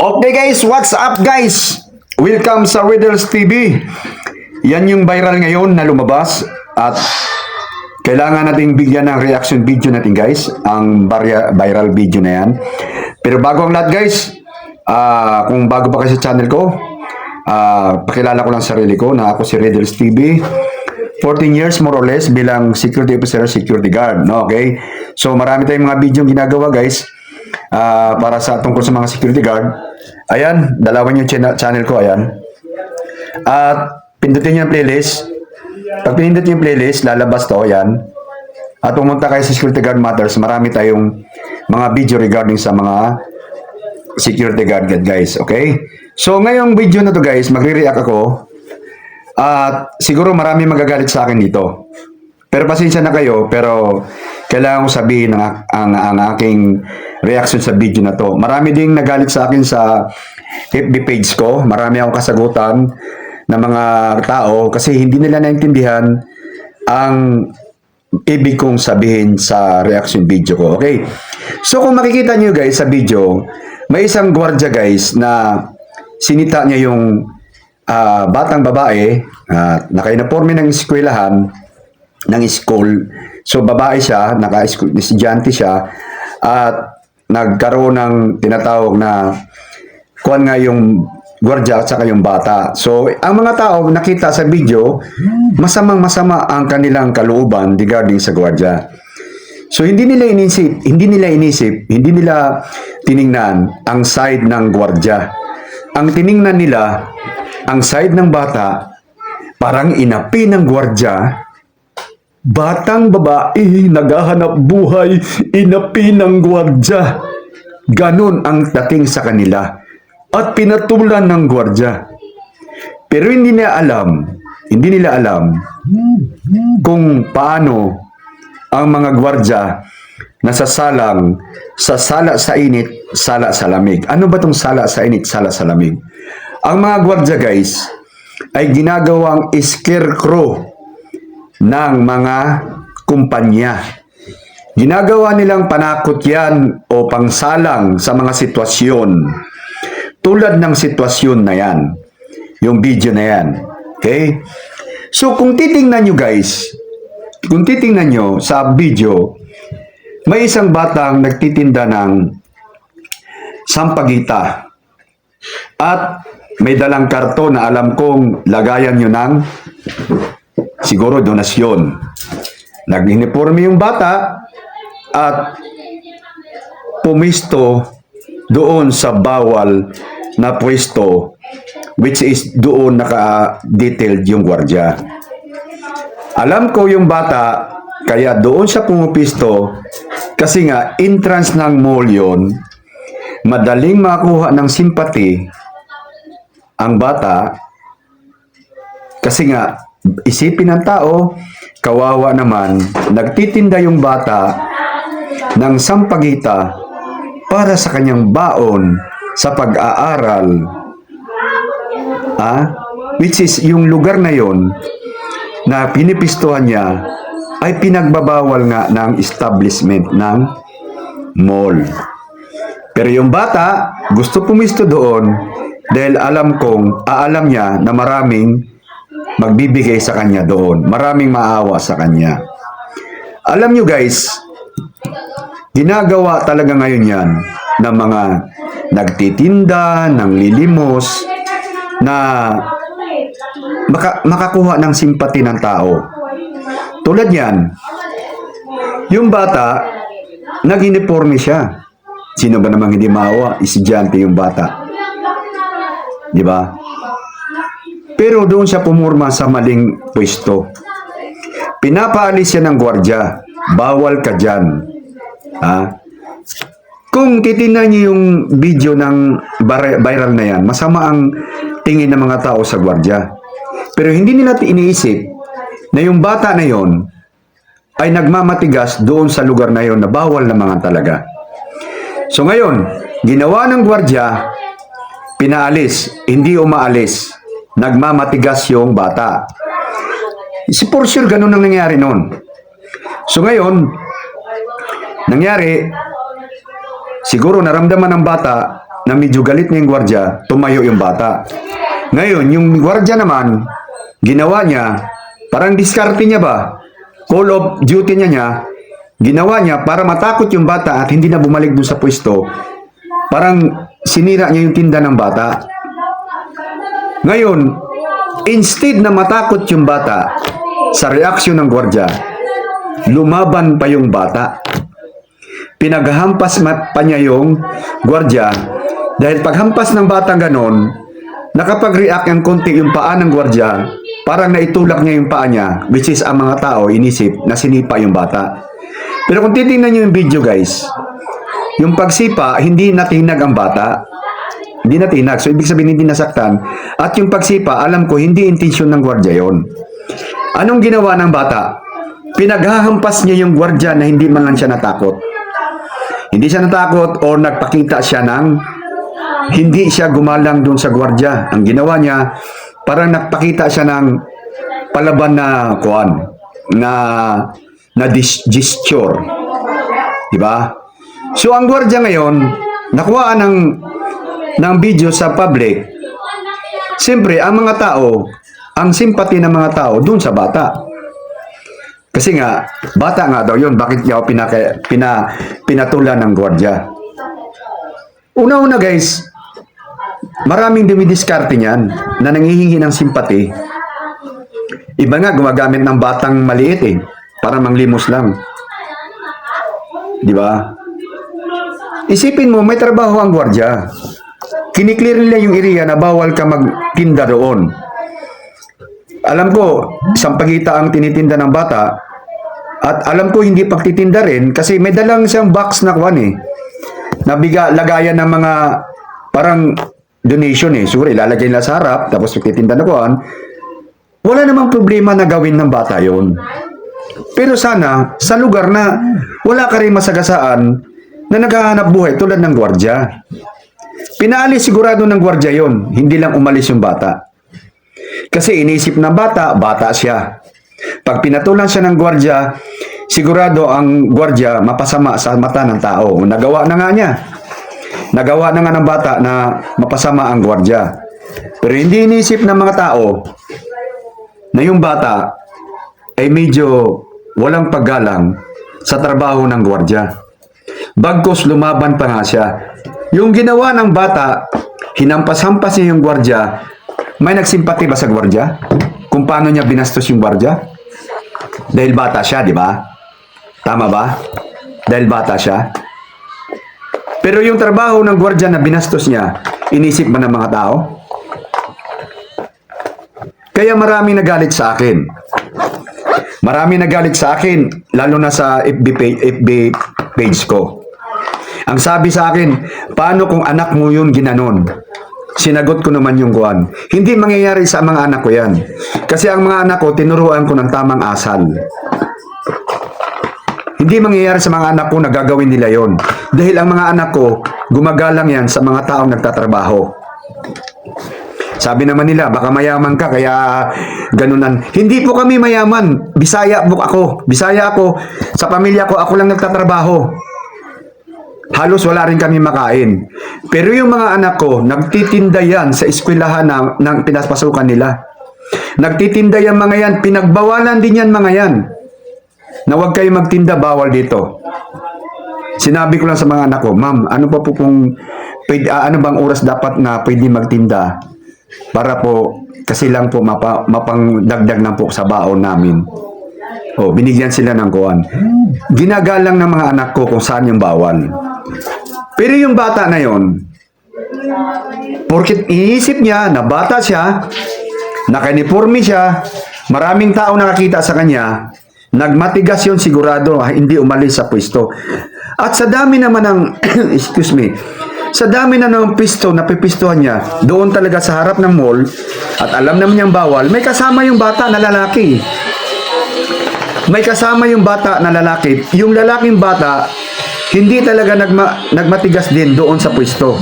Okay guys, what's up guys? Welcome sa Riddles TV. Yan yung viral ngayon na lumabas at kailangan nating bigyan ng reaction video natin guys, ang viral video na yan. Pero bago ang lahat guys, kung bago pa kayo sa channel ko, pakilala ko lang sarili ko na ako si Riddles TV. 14 years more or less bilang security officer, security guard. No? Okay? So marami tayong mga video ginagawa guys para sa tungkol sa mga security guard. Ayan, dalawan yung channel ko, ayan. At pindutin nyo yung playlist. Pag pinindot nyo yung playlist, lalabas to, ayan. At pumunta kayo sa Security Guard Matters, marami tayong mga video regarding sa mga security guard guys, okay? So, ngayong video na to guys, magre-react ako. At siguro marami magagalit sa akin dito. Pero pasensya na kayo, pero kailangan ko sabihin ang aking reaction sa video na to. Marami ding nagalit sa akin sa FB page ko. Marami akong kasagutan ng mga tao kasi hindi nila naintindihan ang ibig kong sabihin sa reaction video ko. Okay? So kung makikita nyo guys sa video, may isang gwardiya guys na sinita niya yung batang babae, naka-uniforme ng eskwelahan, ng school. So babae siya, naka-estudyante siya at nagkaroon ng tinatawag na kuwan nga yung gwardiya at saka yung bata. So ang mga tao nakita sa video, masamang-masama ang kanilang kalooban regarding sa gwardiya. So hindi nila tiningnan ang side ng gwardiya. Ang tiningnan nila ang side ng bata, parang inapi ng gwardiya. Batang babae, naghahanap buhay, inapi ng gwardiya. Ganon ang dating sa kanila. At pinatulan ng gwardiya. Pero hindi nila alam kung paano ang mga gwardiya nasasalang sa sala sa init, sala sa lamig. Ano ba itong sala sa init, sala sa lamig? Ang mga gwardiya guys ay ginagawang scarecrow ng mga kumpanya. Ginagawa nilang panakot yan o pangsalang sa mga sitwasyon. Tulad ng sitwasyon na yan. Yung video na yan. Okay? So kung titingnan nyo guys, kung titingnan nyo sa video, may isang batang nagtitinda ng sampagita. At may dalang karton na alam kong lagayan nyo ng siguro donasyon. Nag-uniforme yung bata at pumisto doon sa bawal na pwesto, which is doon naka-detailed yung gwardiya. Alam ko yung bata, kaya doon siya pumisto kasi nga entrance ng mall yun, madaling makuha ng simpati ang bata kasi nga isipin ng tao, kawawa naman, nagtitinda yung bata ng sampagita para sa kanyang baon sa pag-aaral. Which is yung lugar na yon na pinipistuhan niya ay pinagbabawal nga ng establishment ng mall. Pero yung bata gusto pumisto doon dahil alam niya na maraming magbibigay sa kanya doon. Maraming maawa sa kanya. Alam nyo guys, ginagawa talaga ngayon yan ng mga nagtitinda, ng lilimos, na makakuha ng simpati ng tao. Tulad yan, yung bata, nag-uniforme siya. Sino ba namang hindi maawa? Estudyante yung bata. Di ba? Pero doon siya pumurma sa maling pwesto. Pinapaalis siya ng gwardiya. Bawal ka dyan. Kung titingnan niyo yung video ng viral na yan, masama ang tingin ng mga tao sa gwardiya. Pero hindi nila iniisip na yung bata na yon ay nagmamatigas doon sa lugar na yon na bawal na mga talaga. So ngayon, ginawa ng gwardiya, pinaalis, hindi umaalis. Nagmamatigas yung bata. For sure, ganun ang nangyari noon. So ngayon, nangyari, siguro naramdaman ng bata na medyo galit na yung gwardya, tumayo yung bata. Ngayon, yung gwardya naman, ginawa niya, parang diskarte niya ba? Call of duty niya, ginawa niya para matakot yung bata at hindi na bumalik dun sa pwesto. Parang sinira niya yung tinda ng bata. Ngayon, instead na matakot yung bata sa reaksyon ng gwardya, lumaban pa yung bata. Pinaghampas pa niya yung gwardya dahil paghampas ng batang ganon, nakapag-react ng konti yung paa ng gwardya, parang naitulak niya yung paa niya, which is ang mga tao inisip na sinipa yung bata. Pero kung titingnan niyo yung video guys, yung pagsipa, hindi natinag ang bata. Hindi natinag. So, ibig sabihin hindi nasaktan. At yung pagsipa, alam ko, hindi intensyon ng gwardya yon. Anong ginawa ng bata? Pinaghahampas niya yung gwardya na hindi man lang siya natakot. Hindi siya natakot o nagpakita siya ng hindi siya gumalang doon sa gwardya. Ang ginawa niya, parang nagpakita siya ng palaban na kuan, na gesture. Diba? So, ang gwardya ngayon, nakuha ng video sa public. Siyempre, ang mga tao, ang simpati ng mga tao doon sa bata. Kasi nga, bata nga daw yun. Bakit niya pinatulan ng gwardya? Una-una guys, maraming dumidiskarte niyan na nangihingi ng simpati. Iba nga, gumagamit ng batang maliit para manglimos lang. Di ba? Isipin mo, may trabaho ang gwardya. Kiniklear nila yung area na bawal ka magtinda doon. Alam ko, sampagita ang tinitinda ng bata. At alam ko hindi pagtitinda rin kasi may dalang siyang box na kuwan lagayan ng mga parang donation Siguro ilalagay nila sa harap tapos pagtitinda na kuwan. Wala namang problema na gawin ng bata yon. Pero sana sa lugar na wala ka rin masagasaan na naghahanap buhay tulad ng gwardya. Pinaalis sigurado ng gwardya yon, hindi lang umalis yung bata. Kasi inisip ng bata siya. Pag pinatulan siya ng gwardya, sigurado ang gwardya mapasama sa mata ng tao. Nagawa na nga niya. Nagawa na nga ng bata na mapasama ang gwardya. Pero hindi inisip ng mga tao na yung bata ay medyo walang paggalang sa trabaho ng gwardya. Bagkus lumaban pa nga siya. Yung ginawa ng bata, hinampas-hampas niya yung gwardya. May nagsimpati ba sa gwardya? Kung paano niya binastos yung gwardya? Dahil bata siya, di ba? Tama ba? Dahil bata siya. Pero yung trabaho ng gwardya na binastos niya, inisip ba ng mga tao? Kaya maraming nagalit sa akin. Maraming nagalit sa akin, lalo na sa FB page ko. Ang sabi sa akin, paano kung anak mo yun ginanon? Sinagot ko naman yung kuwan. Hindi mangyayari sa mga anak ko yan. Kasi ang mga anak ko, tinuruan ko ng tamang asal. Hindi mangyayari sa mga anak ko na gagawin nila yon. Dahil ang mga anak ko, gumagalang yan sa mga taong nagtatrabaho. Sabi naman nila, baka mayaman ka, kaya ganunan. Hindi po kami mayaman. Bisaya po ako. Bisaya ako. Sa pamilya ko, ako lang nagtatrabaho. Halos wala rin kami makain. Pero yung mga anak ko, nagtitinda yan sa eskwelahan ng pinapasukan nila. Nagtitinda yan mga yan. Pinagbawalan din yan mga yan. Na huwag kayo magtinda, bawal dito. Sinabi ko lang sa mga anak ko, ma'am, ano pa po ano bang oras dapat na pwede magtinda? Para po, kasi lang po mapangdagdag na po sa baon namin. O, binigyan sila ng kuwan. Ginagalang ng mga anak ko kung saan yung bawal. Pero yung bata na yon, porkit iisip niya na bata siya, naka-uniforme siya, maraming tao nakakita sa kanya, nagmatigas yun sigurado, hindi umalis sa pwesto. At sa dami naman ng, excuse me, sa dami na ng pisto na pipistuhan niya, doon talaga sa harap ng mall, at alam naman niyang bawal, may kasama yung bata na lalaki. May kasama yung bata na lalaki. Yung lalaking bata, hindi talaga nagmatigas din doon sa pwesto.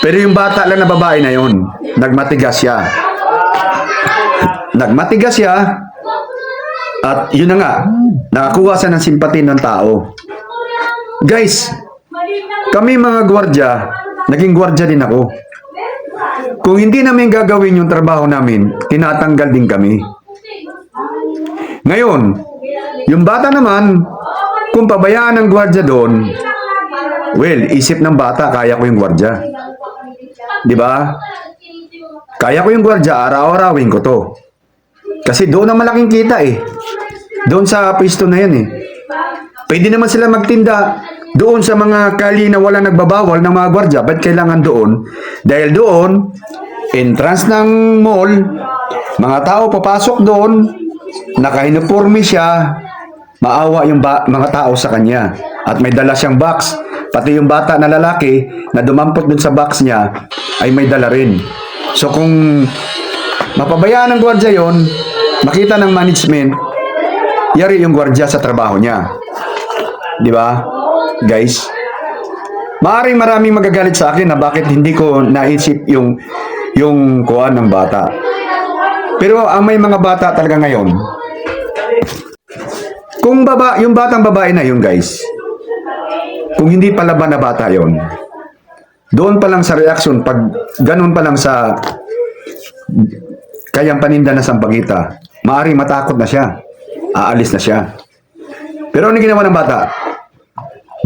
Pero yung bata lang na babae na yon, nagmatigas siya. Nagmatigas siya, at yun na nga, nakakuha siya ng simpati ng tao. Guys, kami mga gwardya, naging gwardiya din ako. Kung hindi namin gagawin yung trabaho namin, tinatanggal din kami. Ngayon, yung bata naman, kung pabayaan ng gwardiya doon, well, isip ng bata, kaya ko yung gwardiya. Di ba? Kaya ko yung gwardiya, araw-arawin ko to. Kasi doon ang malaking kita eh. Doon sa pwesto na yan eh. Pwede naman sila magtinda doon sa mga kali na wala nagbabawal ng mga gwardiya. Ba't kailangan doon? Dahil doon, entrance ng mall, mga tao papasok doon, naka-uniforme siya, maawa yung mga tao sa kanya. At may dala siyang box. Pati yung bata na lalaki na dumampot dun sa box niya ay may dala rin. So kung mapabayaan ng gwardiya yon, makita ng management, yari yung gwardiya sa trabaho niya. Di ba? Guys, maaaring maraming magagalit sa akin na bakit hindi ko naisip yung kuha ng bata. Pero ang may mga bata talaga ngayon, kung yung batang babae na yun, guys, kung hindi pa laban na bata yon, doon pa lang sa reaction, pag ganun pa lang sa kayang paninda na sampagita, maaaring matakot na siya, aalis na siya. Pero ano ginawa ng bata?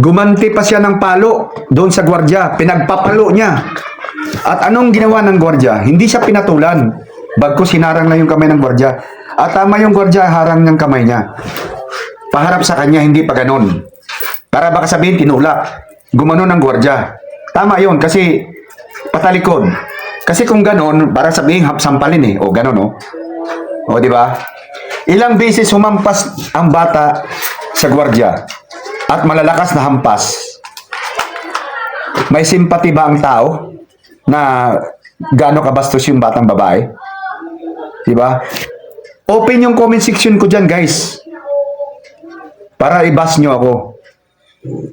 Gumanti pa siya ng palo doon sa gwardiya, pinagpapalo niya. At anong ginawa ng gwardiya? Hindi siya pinatulan, bagkus hinarang na yung kamay ng gwardiya. At tama yung gwardiya, harang ng kamay niya. Paharap sa kanya, hindi pa ganun. Para baka sabihin, tinulak. Gumanon ng gwardiya. Tama yun, kasi patalikod. Kasi kung ganun, para sabihin, sampalin eh. O, ganun o. O, di ba? Ilang beses humampas ang bata sa gwardiya at malalakas na hampas. May simpati ba ang tao na gaano kabastos yung batang babae? Di ba? Open yung comment section ko dyan, guys. Para i-bash nyo ako.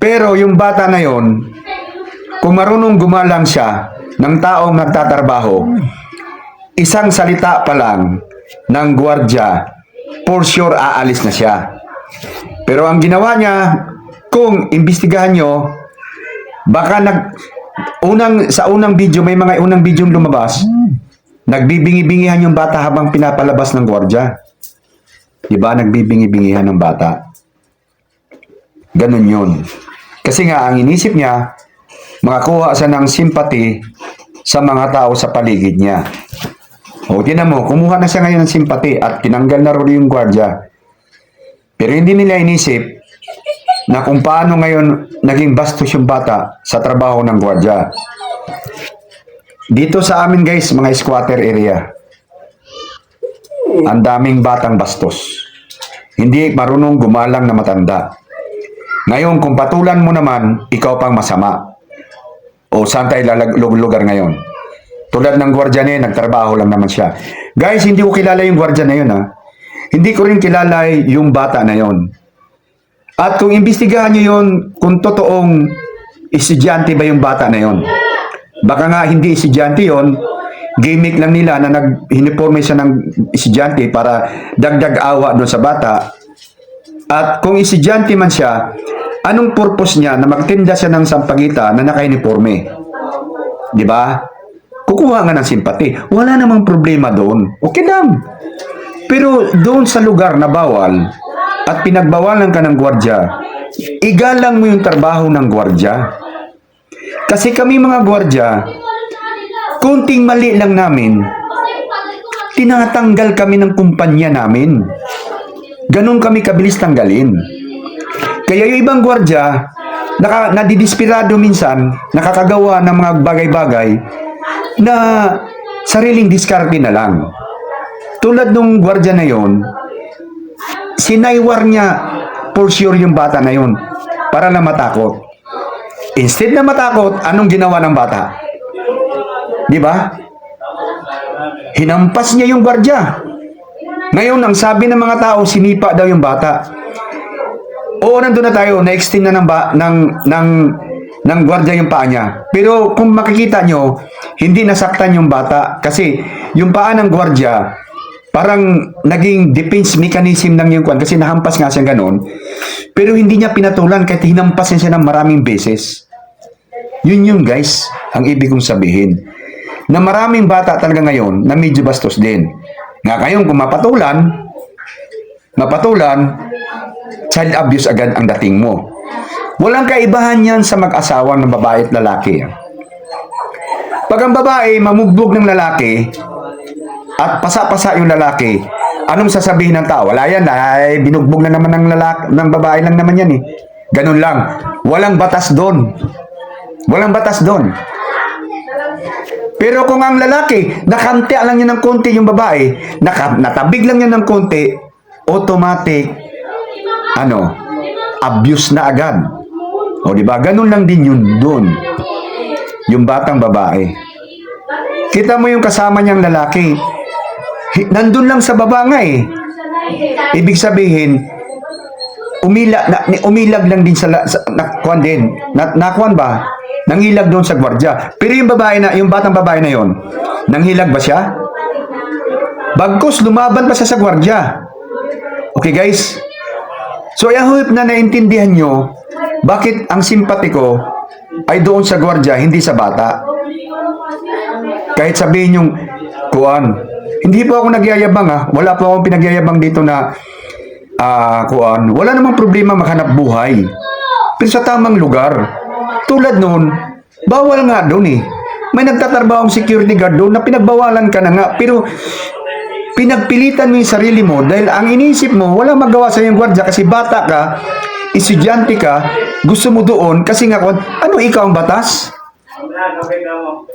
Pero yung bata na yon, kung marunong gumalang siya ng taong nagtatrabaho, isang salita pa lang ng gwardiya, for sure aalis na siya. Pero ang ginawa niya, kung imbestigahan nyo, baka sa unang video, may mga unang video lumabas, nagbibingi-bingihan yung bata habang pinapalabas ng gwardiya. Diba? Nagbibingi-bingihan ng bata. Ganun yun. Kasi nga, ang inisip niya, makakuha siya ng simpati sa mga tao sa paligid niya. O, tinan mo, kumuha na siya ngayon ng simpati at tinanggal na rin yung gwardiya. Pero hindi nila inisip na kung paano ngayon naging bastos yung bata sa trabaho ng gwardiya. Dito sa amin, guys, mga squatter area, ang daming batang bastos. Hindi marunong gumalang na matanda. Ngayon, kung patulan mo naman, ikaw pang masama. O saan tayo lugar ngayon? Tulad ng gwardiya na yun, nagtrabaho lang naman siya. Guys, hindi ko kilala yung gwardiya na yun, ha? Hindi ko rin kilala yung bata na yun. At kung imbestigahan nyo yun, kung totoong estudyante ba yung bata na yun? Baka nga hindi estudyante yun, gimmick lang nila na nag-uniforme siya ng estudyante para dagdag awa doon sa bata. At kung estudyante man siya, anong purpose niya na magtinda siya ng sampagita na naka-uniforme? Di ba? Kukuha nga ng simpati. Wala namang problema doon. Okay lang. Pero doon sa lugar na bawal at pinagbawalan ka ng gwardiya, igalang mo yung trabaho ng gwardiya. Kasi kami mga gwardiya, kunting mali lang namin, tinatanggal kami ng kumpanya namin. Ganon kami kabilis tanggalin. Kaya yung ibang gwardiya, nadidispirado minsan, nakakagawa ng mga bagay-bagay na sariling diskarte na lang. Tulad nung gwardiya na yon, sinaywar niya for sure yung bata na yon para na matakot. Instead na matakot, anong ginawa ng bata? Di ba? Hinampas niya yung gwardiya. Ngayon, ang sabi ng mga tao, sinipa daw yung bata. Oo, nandun na tayo, na-extend na ng gwardiya yung paa niya. Pero kung makikita nyo, hindi nasaktan yung bata kasi yung paa ng gwardiya, parang naging defense mechanism lang yung kwan kasi nahampas nga siya ganon. Pero hindi niya pinatulan kahit hinampas niya ng maraming beses. Yun guys, ang ibig kong sabihin. Na maraming bata talaga ngayon na medyo bastos din. Nga kayong kung mapatulan, child abuse agad ang dating mo. Walang kaibahan yan sa mag-asawa ng babae at lalaki. Pag ang babae mamugbog ng lalaki at pasa-pasa yung lalaki, anong sasabihin ng tao? Wala yan, ay binugbog na naman ng babae lang naman yan eh. Ganun lang. Walang batas doon. Walang batas doon. Pero kung ang lalaki, nakante lang niya ng konti yung babae, natabig lang niya ng konti, automatic, abuse na agad. O diba? Ganun lang din yun doon. Yung batang babae. Kita mo yung kasama niyang lalaki. Nandun lang sa baba nga eh. Ibig sabihin, umilag lang din nakuan din. Nakuan ba? Nanghilag doon sa gwardiya. Pero yung batang babae na yon, nanghilag ba siya? Bagkus, lumaban pa siya sa gwardiya. Okay guys? So I hope na naintindihan nyo bakit ang simpati ko ay doon sa gwardiya, hindi sa bata. Kahit sabihin yung kuan, hindi po ako nagyayabang wala po akong pinagyayabang dito na kuan. Wala namang problema maghanap buhay. Pero sa tamang lugar. Tulad noon, bawal nga doon eh. May nagtatrabahong security guard doon na pinagbawalan ka na nga. Pero pinagpilitan mo yung sarili mo dahil ang inisip mo, wala magawa sa yung gwardiya kasi bata ka, estudyante ka, gusto mo doon kasi nga, ano ikaw ang batas?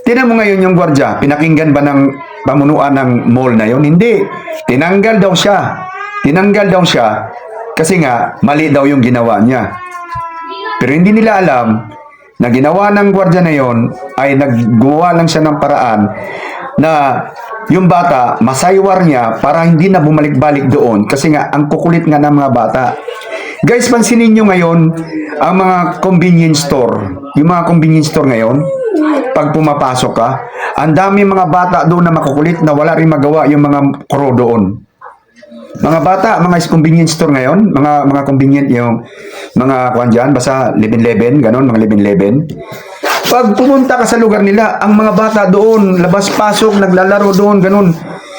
Tinan mo ngayon yung gwardiya, pinakinggan ba ng pamunuan ng mall na yon? Hindi. Tinanggal daw siya. Tinanggal daw siya kasi nga, mali daw yung ginawa niya. Pero hindi nila alam na ginawa ng gwardiya na yon ay naggumawa lang siya ng paraan na yung bata, masaywar niya para hindi na bumalik-balik doon kasi nga, ang kukulit nga ng mga bata. Guys, pansinin nyo ngayon ang mga convenience store. Yung mga convenience store ngayon, pag pumapasok ka, ang dami mga bata doon na makukulit na wala rin magawa yung mga kuro doon. Mga bata, mga convenience store ngayon, mga convenient yung mga kuan dyan, basta 11-11, ganon, mga 11-11. Pag pumunta ka sa lugar nila, ang mga bata doon, labas-pasok, naglalaro doon, ganon.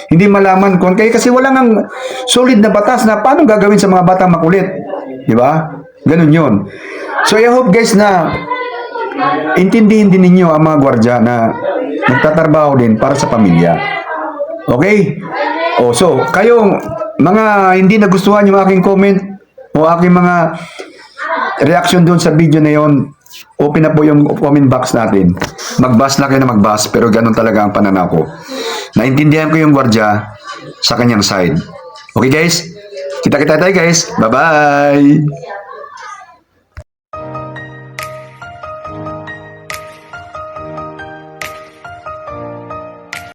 Hindi malaman kung kasi wala nang solid na batas na paano gagawin sa mga batang makulit. Di ba? Ganon yun. So I hope guys na intindihin din ninyo ang mga gwardiya na nagtatrabaho din para sa pamilya. Okay? So kayong mga hindi nagustuhan yung aking comment o aking mga reaction doon sa video na yon, open na po yung comment box natin. Mag-bash na kayo na mag-bash, pero ganun talaga ang pananaw ko. Naintindihan ko yung gwardiya sa kanyang side. Okay guys? Kita-kita tayo guys. Bye-bye!